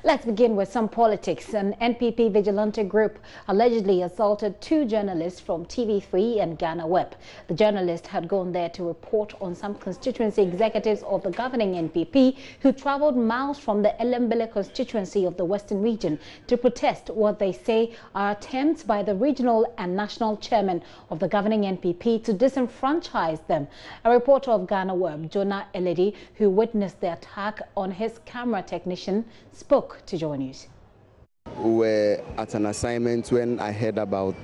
Let's begin with some politics. An NPP vigilante group allegedly assaulted two journalists from TV3 and Ghanaweb. The journalists had gone there to report on some constituency executives of the governing NPP who travelled miles from the Elembele constituency of the Western region to protest what they say are attempts by the regional and national chairman of the governing NPP to disenfranchise them. A reporter of Ghanaweb, Jonah Eledi, who witnessed the attack on his camera technician, spoke to JoyNews. We were at an assignment when I heard about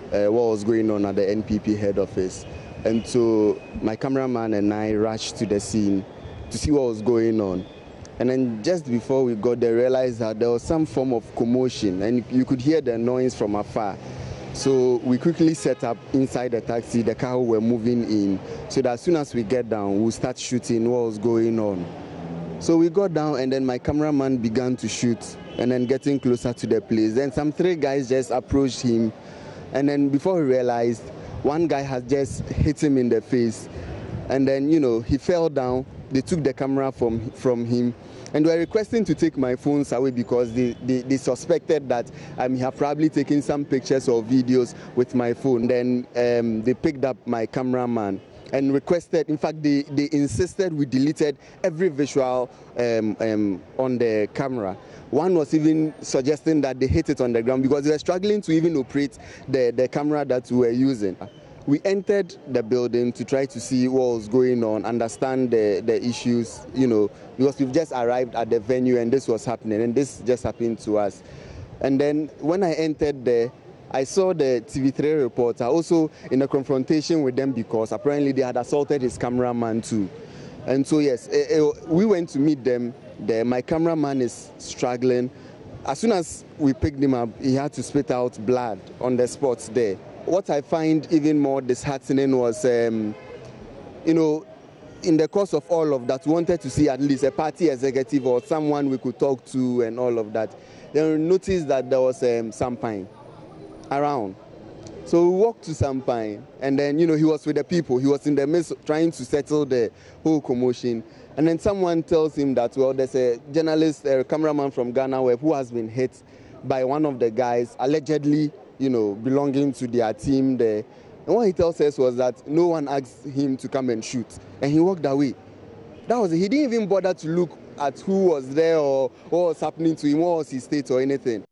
what was going on at the NPP head office. And so my cameraman and I rushed to the scene to see what was going on. And then just before we got there, realized that there was some form of commotion and you could hear the noise from afar. So we quickly set up inside the taxi, the car we were moving in, so that as soon as we get down, we'll start shooting what was going on. So we got down and then my cameraman began to shoot and then getting closer to the place. Then some three guys just approached him, and then before he realized, one guy had just hit him in the face, and then, you know, he fell down. They took the camera from him and were requesting to take my phones away because they suspected that I have probably taken some pictures or videos with my phone. Then they picked up my cameraman and requested, in fact, they insisted we deleted every visual on the camera. One was even suggesting that they hit it on the ground because they were struggling to even operate the camera that we were using. We entered the building to try to see what was going on, understand the issues, you know, because we've just arrived at the venue and this was happening, and this just happened to us. And then when I entered there, I saw the TV3 reporter also in a confrontation with them because apparently they had assaulted his cameraman too. And so yes, we went to meet them there. My cameraman is struggling. As soon as we picked him up, he had to spit out blood on the spots there. What I find even more disheartening was, you know, in the course of all of that, we wanted to see at least a party executive or someone we could talk to and all of that. Then we noticed that there was Sampine around. So we walked to Sampine, and then, you know, he was with the people. He was in the midst trying to settle the whole commotion. And then someone tells him that, well, there's a journalist, a cameraman from Ghanaweb who has been hit by one of the guys, allegedly, you know, belonging to their team there. And what he tells us was that no one asked him to come and shoot, and he walked away. That was it. He didn't even bother to look at who was there or what was happening to him, what was his state or anything.